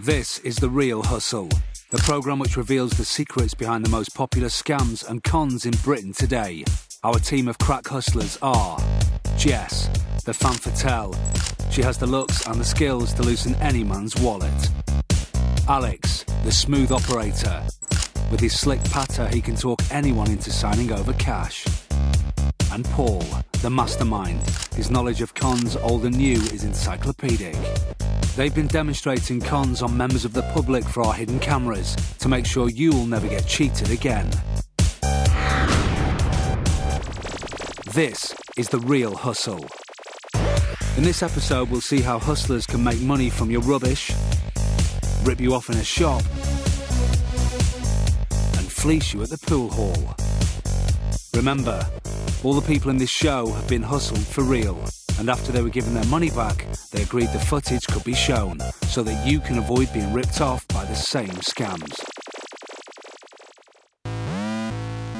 This is The Real Hustle, the programme which reveals the secrets behind the most popular scams and cons in Britain today. Our team of crack hustlers are Jess, the femme fatale. She has the looks and the skills to loosen any man's wallet. Alex, the smooth operator. With his slick patter, he can talk anyone into signing over cash. And Paul, the mastermind. His knowledge of cons, old and new, is encyclopedic. They've been demonstrating cons on members of the public for our hidden cameras to make sure you'll never get cheated again. This is The Real Hustle. In this episode, we'll see how hustlers can make money from your rubbish, rip you off in a shop, and fleece you at the pool hall. Remember, all the people in this show have been hustled for real, and after they were given their money back, they agreed the footage could be shown so that you can avoid being ripped off by the same scams.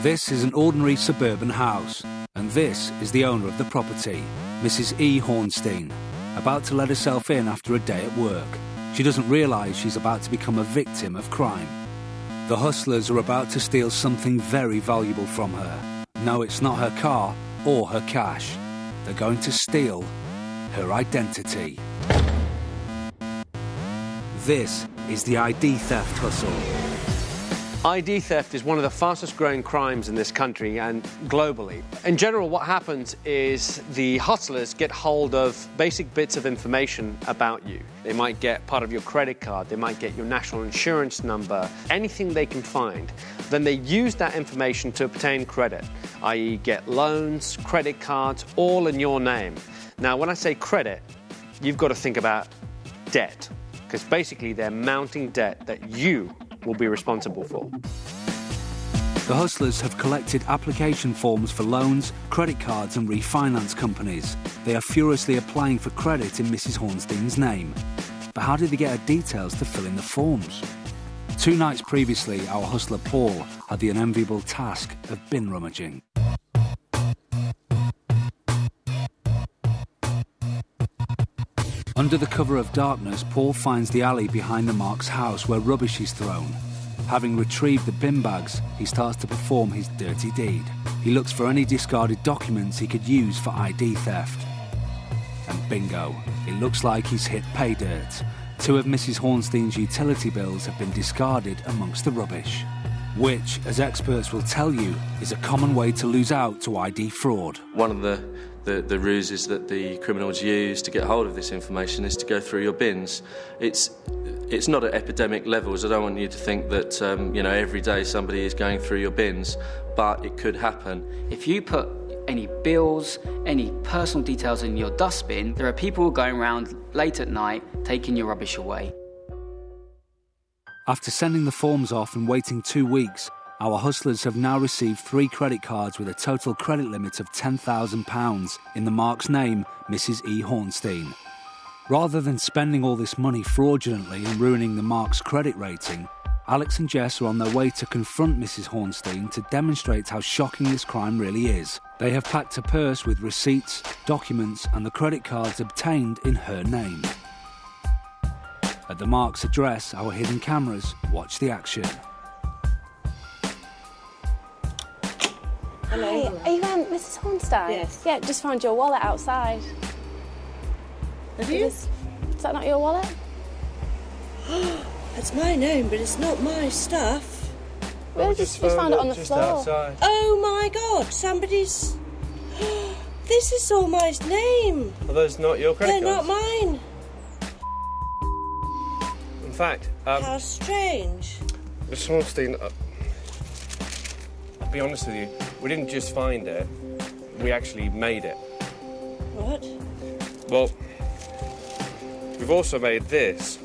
This is an ordinary suburban house, and this is the owner of the property, Mrs. E. Hornstein, about to let herself in after a day at work. She doesn't realise she's about to become a victim of crime. The hustlers are about to steal something very valuable from her. No, it's not her car or her cash. They're going to steal her identity. This is the ID theft hustle. ID theft is one of the fastest growing crimes in this country and globally. In general, what happens is the hustlers get hold of basic bits of information about you. They might get part of your credit card, they might get your national insurance number, anything they can find. Then they use that information to obtain credit, i.e. get loans, credit cards, all in your name. Now, when I say credit, you've got to think about debt, because basically they're mounting debt that you will be responsible for. The hustlers have collected application forms for loans, credit cards and refinance companies. They are furiously applying for credit in Mrs. Hornstein's name. But how did they get her details to fill in the forms? 2 nights previously, our hustler Paul had the unenviable task of bin rummaging. Under the cover of darkness, Paul finds the alley behind the Mark's house where rubbish is thrown. Having retrieved the bin bags, he starts to perform his dirty deed. He looks for any discarded documents he could use for ID theft. And bingo, it looks like he's hit pay dirt. 2 of Mrs. Hornstein's utility bills have been discarded amongst the rubbish, which, as experts will tell you, is a common way to lose out to ID fraud. One of the ruses that the criminals use to get hold of this information is to go through your bins. It's not at epidemic levels. I don't want you to think that every day somebody is going through your bins, but it could happen. If you put any bills, any personal details in your dustbin, there are people going around late at night taking your rubbish away. After sending the forms off and waiting 2 weeks, our hustlers have now received 3 credit cards with a total credit limit of £10,000 in the Mark's name, Mrs. E. Hornstein. Rather than spending all this money fraudulently and ruining the Mark's credit rating, Alex and Jess are on their way to confront Mrs. Hornstein to demonstrate how shocking this crime really is. They have packed a purse with receipts, documents and the credit cards obtained in her name. At the Mark's address, our hidden cameras watch the action. Hello. Hi, are you Mrs. Hornstein? Yes. Yeah, just found your wallet outside. Have you? Is that not your wallet? That's my name, but it's not my stuff. We just found it on the floor. Outside. Oh my God! Somebody's. This is all my name. Are those not your credit They're cards? not mine. In fact, how strange. Miss Hornstein, I'll be honest with you. We didn't just find it. We actually made it. What? Well, we've also made this.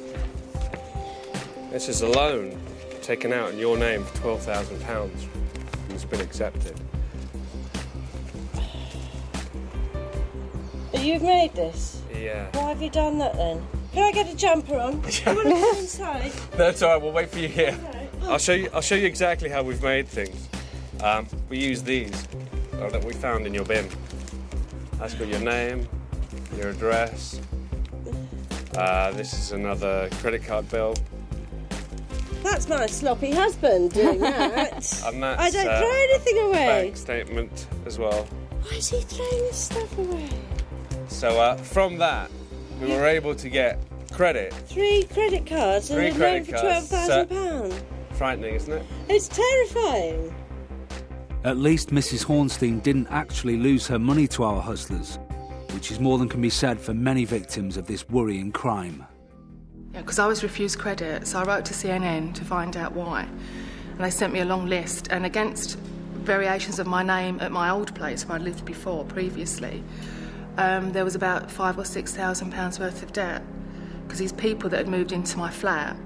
This is a loan taken out in your name for £12,000. It's been accepted. You've made this? Yeah. Why have you done that then? Can I get a jumper on? I want to go inside. That's all right. We'll wait for you here. Right. I'll show you exactly how we've made things. We use these that we found in your bin. That's got your name, your address, This is another credit card bill. That's my sloppy husband doing that. And that's, I don't throw anything away. Bank statement as well. Why is he throwing his stuff away? So from that, we were able to get credit. 3 credit cards and a loan for £12,000. Frightening, isn't it? It's terrifying. At least Mrs. Hornstein didn't actually lose her money to our hustlers, which is more than can be said for many victims of this worrying crime. Yeah, because I was refused credit, so I wrote to CNN to find out why. And they sent me a long list, and against variations of my name at my old place where I'd lived previously, there was about £5,000 or £6,000 worth of debt, because these people that had moved into my flat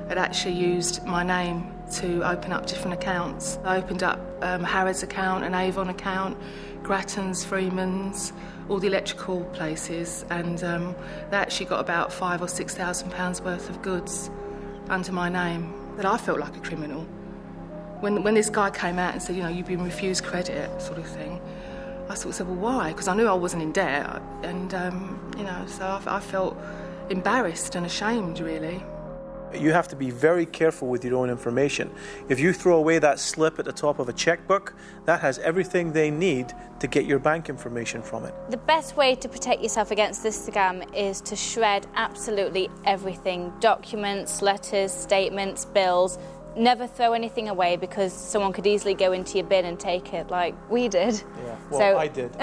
had actually used my name to open up different accounts. I opened up Harrods account, an Avon account, Grattan's, Freeman's, all the electrical places, and they actually got about £5,000 or £6,000 worth of goods under my name. That I felt like a criminal. When this guy came out and said, you know, you've been refused credit, sort of thing, I sort of said, well, why? Because I knew I wasn't in debt, and, you know, so I felt embarrassed and ashamed, really. You have to be very careful with your own information. If you throw away that slip at the top of a checkbook, that has everything they need to get your bank information from it. The best way to protect yourself against this scam is to shred absolutely everything. Documents, letters, statements, bills. Never throw anything away, because someone could easily go into your bin and take it like we did. Yeah, well, I did.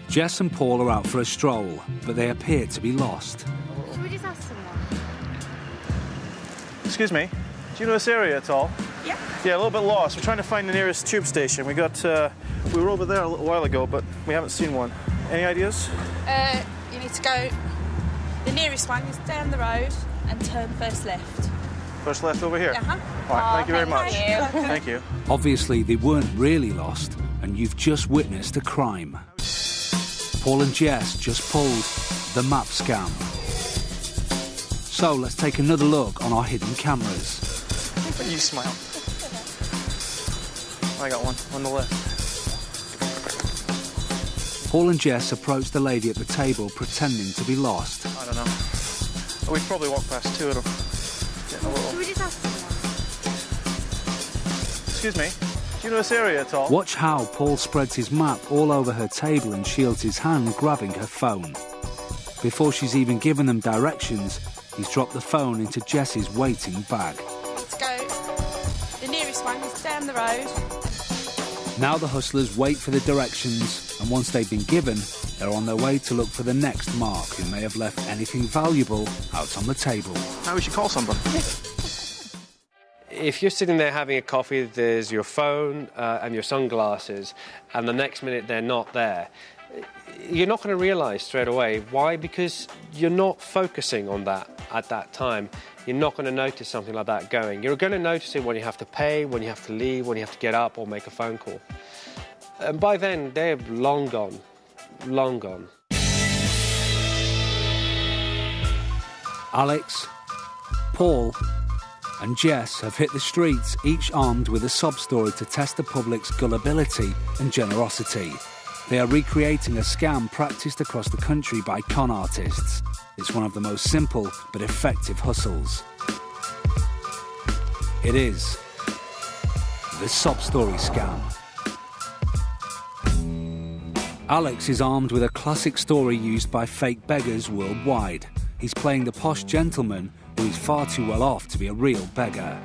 Jess and Paul are out for a stroll, but they appear to be lost. Should we just ask someone? Excuse me, do you know this area at all? Yeah. Yeah, a little bit lost. We're trying to find the nearest tube station. We were over there a little while ago, but we haven't seen one. Any ideas? You need to go, the nearest one is down the road and turn first left. First left over here? Uh-huh. All right, thank you very much. Thank you. Obviously, they weren't really lost, and you've just witnessed a crime. Paul and Jess just pulled the map scam. So let's take another look on our hidden cameras. You smile. I got one on the left. Paul and Jess approached the lady at the table pretending to be lost. I don't know. We'd probably walk past 2 of them. Getting a little... Should we just ask someone? Excuse me, do you know this area at all? Watch how Paul spreads his map all over her table and shields his hand grabbing her phone. Before she's even given them directions, he's dropped the phone into Jess's waiting bag. Let's go. The nearest one is down the road. Now the hustlers wait for the directions, and once they've been given, they're on their way to look for the next mark who may have left anything valuable out on the table. Now we should call somebody. If you're sitting there having a coffee, there's your phone and your sunglasses, and the next minute they're not there, you're not going to realise straight away. Why? Because you're not focusing on that at that time. You're not going to notice something like that going. You're going to notice it when you have to pay, when you have to leave, when you have to get up or make a phone call. And by then, they're long gone. Long gone. Alex, Paul and Jess have hit the streets, each armed with a sob-story to test the public's gullibility and generosity. They are recreating a scam practiced across the country by con artists. It's one of the most simple but effective hustles. It is the sob-story scam. Alex is armed with a classic story used by fake beggars worldwide. He's playing the posh gentleman who is far too well off to be a real beggar.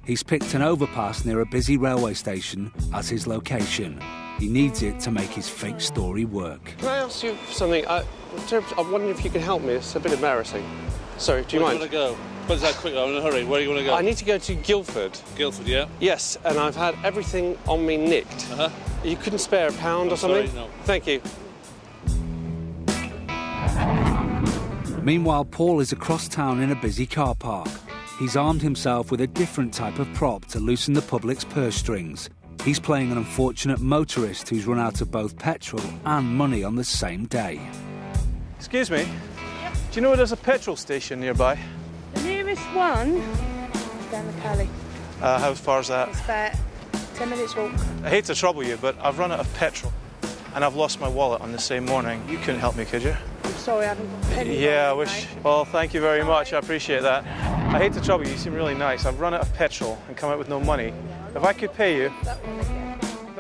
He's picked an overpass near a busy railway station as his location. He needs it to make his fake story work. Can I ask you something? I'm wondering if you can help me. It's a bit embarrassing. Sorry, do you mind? Where do you want to go? But is that quick? I'm in a hurry. Where do you want to go? I need to go to Guildford. Guildford, yeah? Yes, and I've had everything on me nicked. Uh-huh. You couldn't spare a pound or something? Sorry, no. Thank you. Meanwhile, Paul is across town in a busy car park. he's armed himself with a different type of prop to loosen the public's purse strings. He's playing an unfortunate motorist who's run out of both petrol and money on the same day. Excuse me? Yep. Do you know there's a petrol station nearby? The nearest one is down the Cali. How far is that? It's about 10 minutes walk. I hate to trouble you, but I've run out of petrol and I've lost my wallet on the same morning. You couldn't help me, could you? I'm sorry, I haven't got a penny. Yeah, I wish. Well, thank you very much. I appreciate that. I hate to trouble you. You seem really nice. I've run out of petrol and come out with no money. If I could pay you...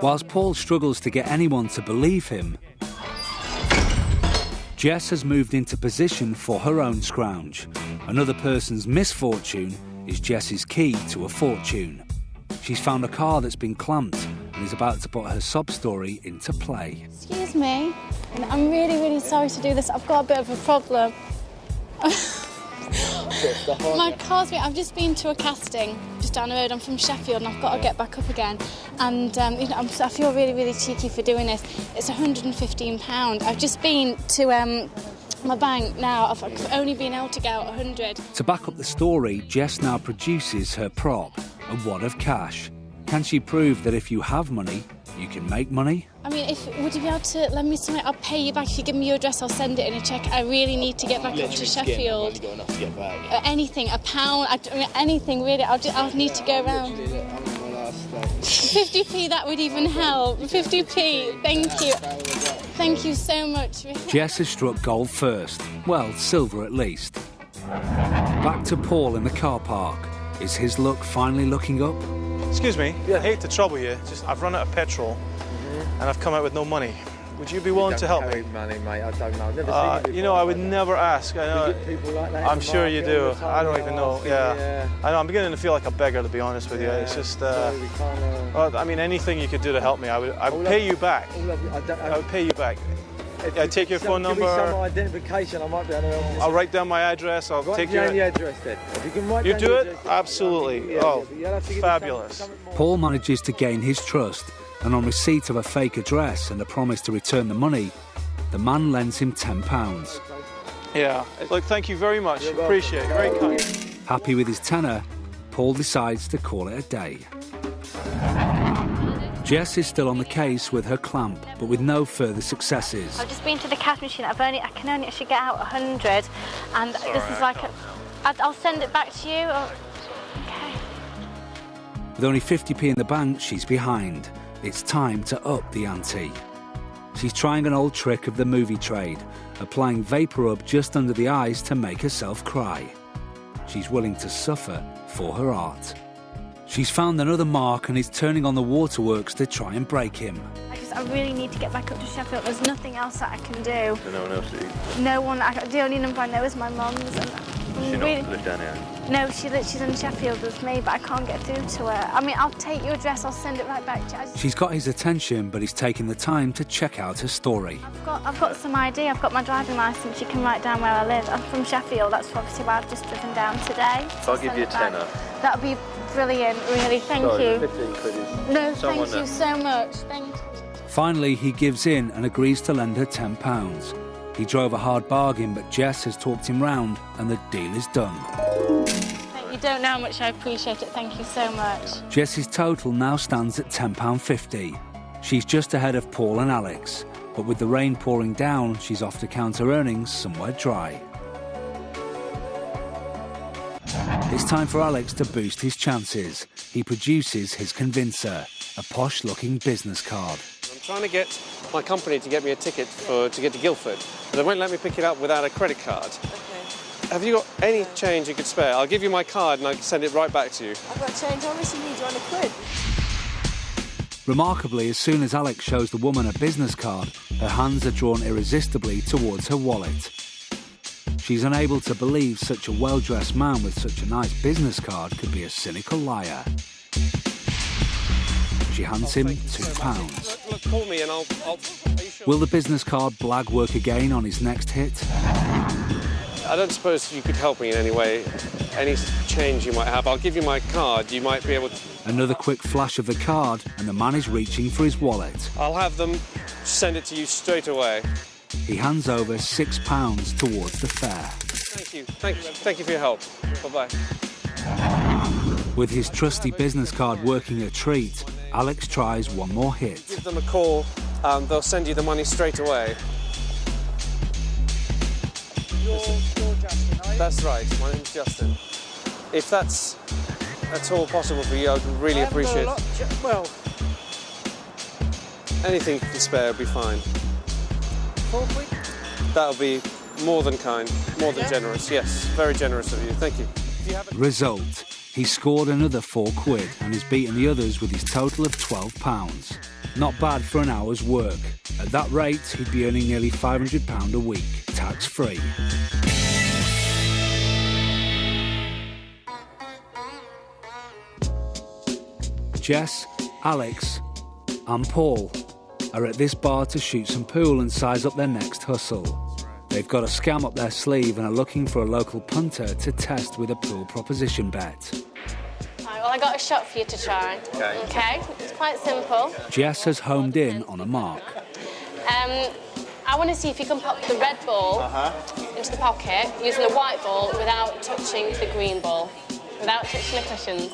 Whilst Paul struggles to get anyone to believe him, Jess has moved into position for her own scrounge. Another person's misfortune is Jess's key to a fortune. She's found a car that's been clamped and is about to put her sob story into play. Excuse me, I'm really, really sorry to do this. I've got a bit of a problem. My car's been... I've just been to a casting just down the road. I'm from Sheffield and I've got to get back up again. And you know, I feel really, really cheeky for doing this. It's £115. I've just been to my bank now. I've only been able to get out 100. To back up the story, Jess now produces her prop, a wad of cash. Can she prove that if you have money, you can make money? I mean, would you be able to lend me something? I'll pay you back. If you give me your address, I'll send it in a cheque. I really need to get back up to Sheffield. I've only got enough to get back. Anything, £1, I mean, anything really. I'll need to go around. 50p, that would even help. 50p, thank you. Thank you so much. Jess has struck gold first. Well, silver at least. Back to Paul in the car park. Is his luck finally looking up? Excuse me, I hate to trouble you, just I've run out of petrol and I've come out with no money. Would you be willing to help me? Money, mate. I don't know. I've never seen you before, I would never ask. I know. You get people like that. I'm sure you do. I don't even know. Yeah. I know. I'm beginning to feel like a beggar, to be honest with you. It's just. I mean, anything you could do to help me, I would pay you back. I would pay you back. I take your phone number. Give me some identification. I might be able to help you. I'll write down my address. I'll take your address then. If you can write you down do it? Address, absolutely. Oh, fabulous. Paul manages to gain his trust, and on receipt of a fake address and a promise to return the money, the man lends him £10. Yeah. Look, thank you very much. Appreciate it. Very kind. Happy with his tenner, Paul decides to call it a day. Jess is still on the case with her clamp, but with no further successes. I've just been to the cash machine. I can only actually get out 100, and this is like I'll send it back to you. Okay. With only 50p in the bank, she's behind. It's time to up the ante. She's trying an old trick of the movie trade, applying vapour rub just under the eyes to make herself cry. She's willing to suffer for her art. She's found another mark and is turning on the waterworks to try and break him. I really need to get back up to Sheffield. There's nothing else that I can do. So no one else do? No one. The only number I know is my mum's. And she really, not live down here? No, she's in Sheffield with me, but I can't get through to her. I mean, I'll take your address. I'll send it right back to you. She's got his attention, but he's taking the time to check out her story. I've got some ID. I've got my driving licence. You can write down where I live. I'm from Sheffield. That's obviously why I've just driven down today. If I give you a tenner. That would be brilliant, really. Thank you. 15 quid is no, thank you so much. Thank you. Finally, he gives in and agrees to lend her £10. He drove a hard bargain, but Jess has talked him round and the deal is done. You don't know how much I appreciate it. Thank you so much. Jess's total now stands at £10.50. She's just ahead of Paul and Alex, but with the rain pouring down, she's off to count her earnings somewhere dry. It's time for Alex to boost his chances. He produces his convincer, a posh-looking business card. I'm trying to get my company to get me a ticket to get to Guildford, but they won't let me pick it up without a credit card. Okay. Have you got any change you could spare? I'll give you my card and I can send it right back to you. I've got change. Obviously need you on a quid. Remarkably, as soon as Alex shows the woman a business card, her hands are drawn irresistibly towards her wallet. She's unable to believe such a well-dressed man with such a nice business card could be a cynical liar. She hands him £2. Look, call me and I'll sure? Will the business card blag work again on his next hit? I don't suppose you could help me in any way. Any change you might have. I'll give you my card. You might be able to... Another quick flash of the card and the man is reaching for his wallet. I'll have them send it to you straight away. He hands over £6 towards the fare. Thank you. Thank you for your help. Bye-bye. With his trusty business card working a treat, Alex tries one more hit. Give them a call, they'll send you the money straight away. You're Justin, are you? That's right, my name's Justin. If that's at all possible for you, I'd really appreciate it. Well, anything you can spare would be fine. 4 quid? That'll be more than kind, more than generous. Yes, very generous of you. Thank you. Result, he scored another 4 quid and has beaten the others with his total of £12. Not bad for an hour's work. At that rate, he'd be earning nearly £500 a week, tax-free. Jess, Alex and Paul are at this bar to shoot some pool and size up their next hustle. They've got a scam up their sleeve and are looking for a local punter to test with a pool proposition bet. Right, well, I got a shot for you to try. Okay? It's quite simple. Jess has homed in on a mark. I want to see if you can pop the red ball into the pocket using the white ball without touching the green ball, without touching the cushions.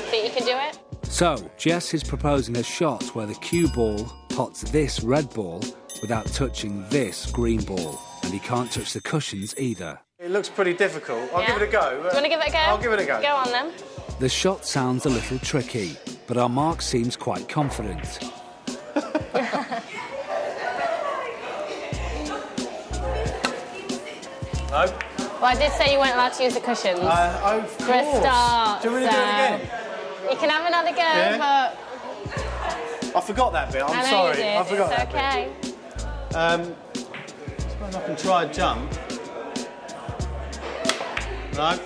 Think you can do it? So, Jess is proposing a shot where the cue ball pots this red ball without touching this green ball, and he can't touch the cushions either. It looks pretty difficult. I'll give it a go. Do you want to give it a go? I'll give it a go. Go on then. The shot sounds a little tricky, but our mark seems quite confident. No? Well, I did say you weren't allowed to use the cushions. Of For a course. start. Do you want me to do it again? You can have another go, Yeah? but... I forgot that bit. I'm I know sorry. you did. I forgot It's that okay. bit. I suppose I can try a jump. No.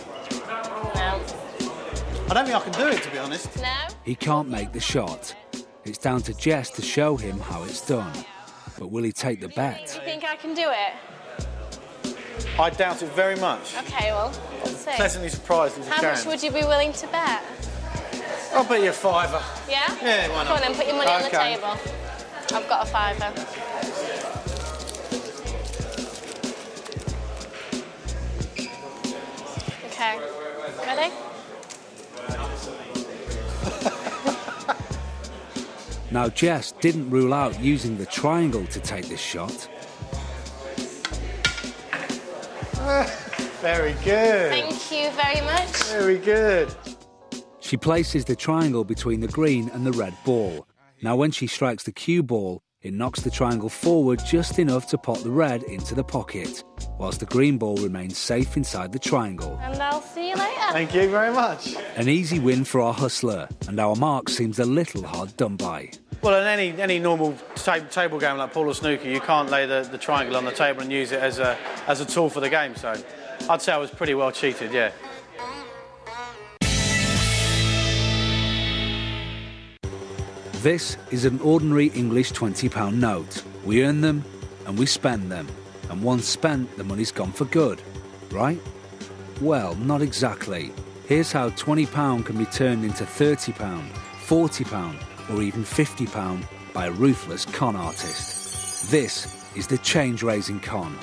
No. I don't think I can do it, to be honest. No? He can't make the shot. It's down to Jess to show him how it's done. But will he take the bet? Do you think I can do it? I doubt it very much. Okay, well, let's see. Pleasantly surprised if you How can. much would you be willing to bet? I'll bet you a fiver. Yeah? Yeah, why not? Come on then, put your money on the Okay. table. I've got a fiver. Okay. Ready? Now, Jess didn't rule out using the triangle to take this shot. Very good. Thank you very much. Very good. She places the triangle between the green and the red ball. Now, when she strikes the cue ball, it knocks the triangle forward just enough to pop the red into the pocket, whilst the green ball remains safe inside the triangle. And I'll see you later. Thank you very much. An easy win for our hustler, and our mark seems a little hard done by. Well, in any normal table game like pool or snooker, you can't lay the triangle on the table and use it as a tool for the game. So I'd say I was pretty well cheated, yeah. This is an ordinary English £20 note. We earn them and we spend them. And once spent, the money's gone for good, right? Well, not exactly. Here's how £20 can be turned into £30, £40 or even £50 by a ruthless con artist. This is the change-raising con.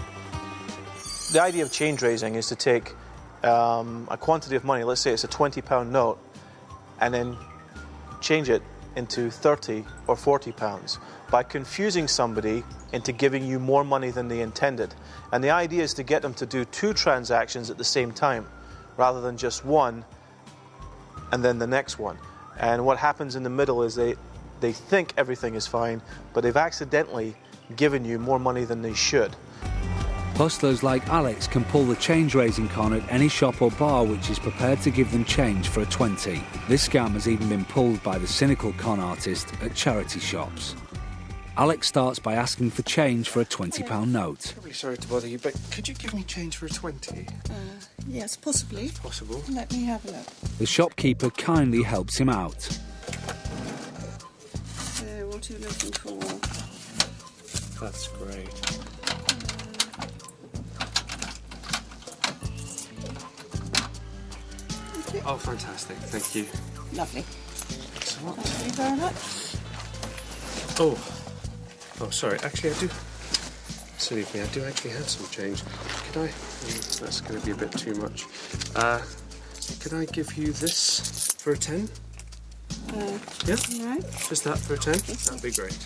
The idea of change raising is to take a quantity of money, let's say it's a £20 note, and then change it into £30 or £40 by confusing somebody into giving you more money than they intended. And the idea is to get them to do 2 transactions at the same time rather than just one and then the next one. And what happens in the middle is they think everything is fine, but they've accidentally given you more money than they should. Hustlers like Alex can pull the change-raising con at any shop or bar which is prepared to give them change for a 20. This scam has even been pulled by the cynical con artist at charity shops. Alex starts by asking for change for a £20 note. Really sorry to bother you, but could you give me change for a 20? Yes, possibly. Possible. Let me have a look. The shopkeeper kindly helps him out. What are you looking for? That's great. Oh, fantastic. Thank you. Lovely. Thanks a lot. Thank you very much. Oh, sorry. Actually, I do. Silly of me, I do actually have some change. Could I? That's going to be a bit too much. Could I give you this for a 10? Yeah? Right. Just that for a 10? That'd be great.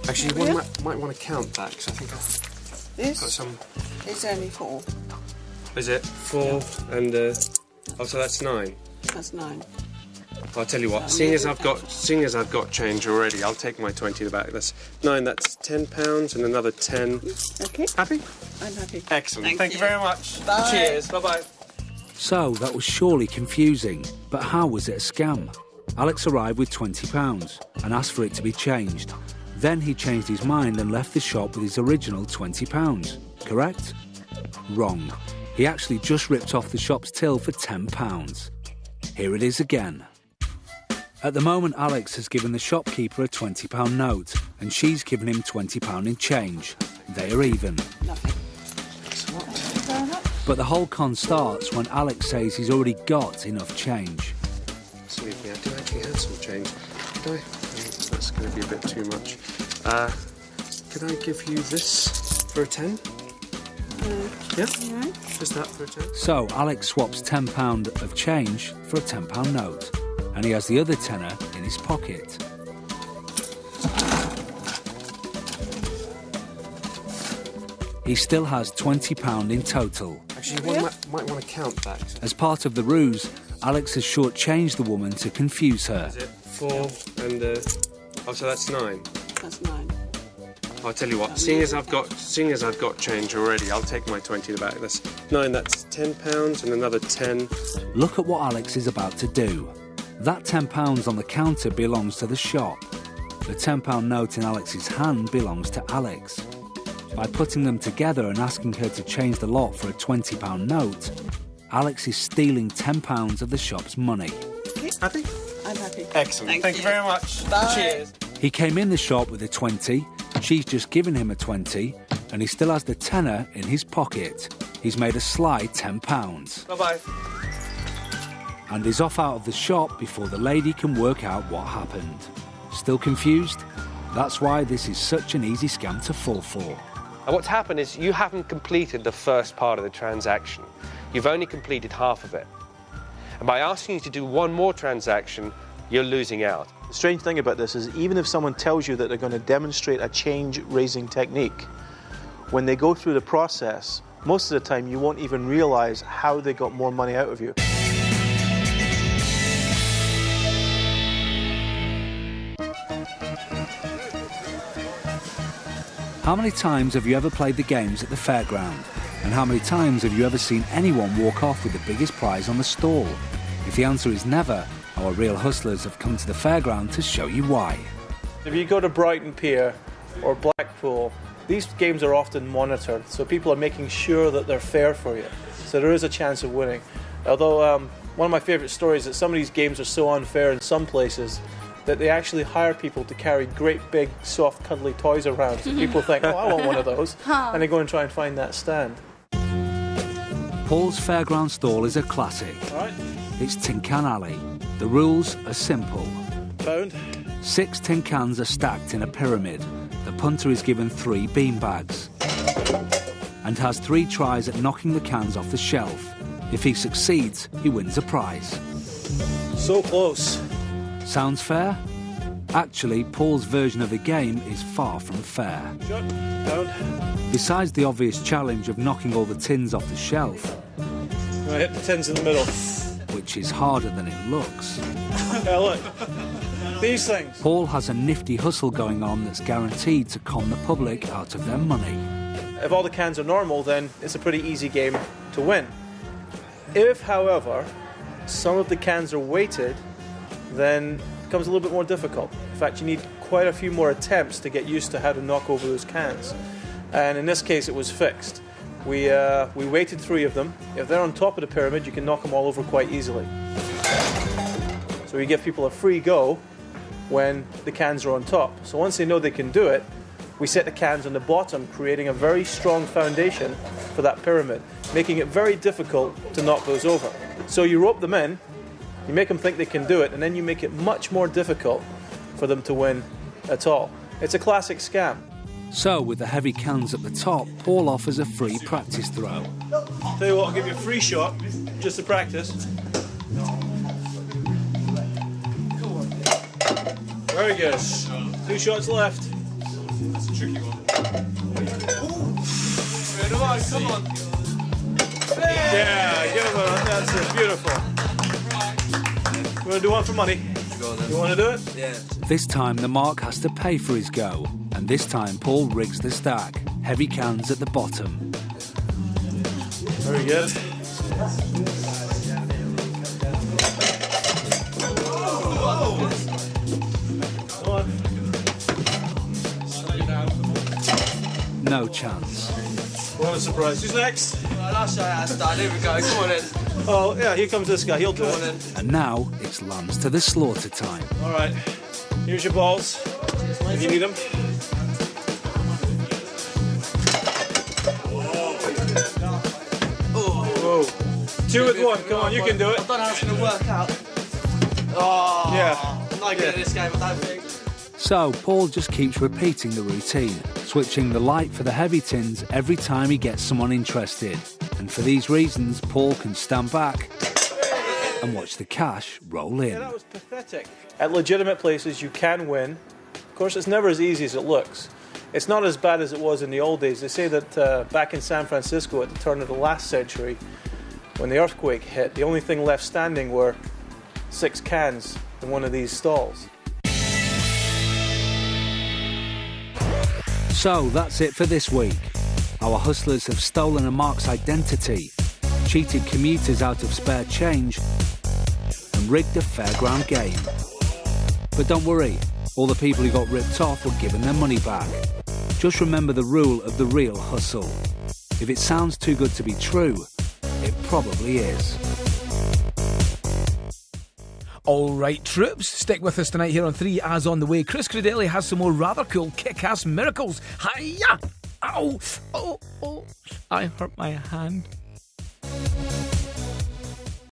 Actually, one might want to count that, because I think I've got some... It's only 4. Is it? 4 and... oh, so that's 9. That's 9. I'll tell you what, seeing as I've got change already, I'll take my 20 back. That's 9, that's £10 and another 10. Okay. Happy? I'm happy. Excellent. Thank you very much. Bye. Cheers. Bye-bye. So, that was surely confusing, but how was it a scam? Alex arrived with £20 and asked for it to be changed. Then he changed his mind and left the shop with his original £20. Correct? Wrong. He actually just ripped off the shop's till for £10. Here it is again. At the moment, Alex has given the shopkeeper a £20 note and she's given him £20 in change. They are even. But the whole con starts when Alex says he's already got enough change. Excuse me, I do actually have some change. Could I? That's going to be a bit too much. Could I give you this for a 10? Yeah? Just that for a 10? So Alex swaps £10 of change for a £10 note, and he has the other tenner in his pocket. He still has £20 in total. Actually, one might want to count that. As part of the ruse, Alex has shortchanged the woman to confuse her. Is it 4 and... oh, so that's 9. That's 9. I'll tell you what, seeing as I've got change already, I'll take my 20 back. That's 9, that's £10 and another 10. Look at what Alex is about to do. That £10 on the counter belongs to the shop. The £10 note in Alex's hand belongs to Alex. By putting them together and asking her to change the lot for a £20 note, Alex is stealing £10 of the shop's money. Okay. Happy? I'm happy. Excellent. Thank you very much. Bye. Cheers. He came in the shop with a 20, she's just given him a 20, and he still has the tenner in his pocket. He's made a sly £10. Bye-bye. And is off out of the shop before the lady can work out what happened. Still confused? That's why this is such an easy scam to fall for. And what's happened is you haven't completed the first part of the transaction. You've only completed half of it. And by asking you to do one more transaction, you're losing out. The strange thing about this is even if someone tells you that they're going to demonstrate a change-raising technique, when they go through the process, most of the time you won't even realise how they got more money out of you. How many times have you ever played the games at the Fairground? And how many times have you ever seen anyone walk off with the biggest prize on the stall? If the answer is never, our real hustlers have come to the Fairground to show you why. If you go to Brighton Pier or Blackpool, these games are often monitored, so people are making sure that they're fair for you. So there is a chance of winning. Although one of my favourite stories is that some of these games are so unfair in some places that they actually hire people to carry great big soft cuddly toys around, so people think, oh, I want one of those, and they go and try and find that stand. Paul's Fairground stall is a classic. Right. It's Tin Can Alley. The rules are simple. Pound. 6 tin cans are stacked in a pyramid. The punter is given 3 beanbags and has 3 tries at knocking the cans off the shelf. If he succeeds, he wins a prize. So close. Sounds fair? Actually, Paul's version of the game is far from fair. Shut down. Besides the obvious challenge of knocking all the tins off the shelf, I hit the tins in the middle. which is harder than it looks, Yeah, look. These things. Paul has a nifty hustle going on that's guaranteed to con the public out of their money. If all the cans are normal, then it's a pretty easy game to win. If, however, some of the cans are weighted, then it becomes a little bit more difficult. In fact, you need quite a few more attempts to get used to how to knock over those cans. And in this case, it was fixed. We weighted 3 of them. If they're on top of the pyramid, you can knock them all over quite easily. So we give people a free go when the cans are on top. So once they know they can do it, we set the cans on the bottom, creating a very strong foundation for that pyramid, making it very difficult to knock those over. So you rope them in, you make them think they can do it, and then you make it much more difficult for them to win at all. It's a classic scam. So, with the heavy cans at the top, Paul offers a free practice throw. Tell you what, I'll give you a free shot, just to practice. Very good. 2 shots left. That's a tricky one. Come on. Yeah, give him a... That's it, beautiful. You want to do one for money? You want to do it? Yeah. This time the mark has to pay for his go, and this time Paul rigs the stack. Heavy cans at the bottom. Very good. Come on. No chance. What a surprise. Who's next? Well, I'll show you how to start. Here we go. Come on in. Oh, yeah, here comes this guy. He'll do it. And now it's lambs to the slaughter time. All right. Here's your balls. If you need them. Whoa. 2 with 1. Come on, you can do it. I don't know how it's going to work out. Oh. Yeah. I'm not good at this game, I don't think. So Paul just keeps repeating the routine, switching the light for the heavy tins every time he gets someone interested. And for these reasons, Paul can stand back and watch the cash roll in. Yeah, that was pathetic. At legitimate places, you can win. Of course, it's never as easy as it looks. It's not as bad as it was in the old days. They say that back in San Francisco at the turn of the last century, when the earthquake hit, the only thing left standing were 6 cans in one of these stalls. So that's it for this week. Our hustlers have stolen a mark's identity, cheated commuters out of spare change, and rigged a fairground game. But don't worry, all the people who got ripped off were given their money back. Just remember the rule of the real hustle. If it sounds too good to be true, it probably is. All right, troops, stick with us tonight here on 3 as on the way. Chris Credelli has some more rather cool kick-ass miracles. Hiya! Ow! Oh, I hurt my hand.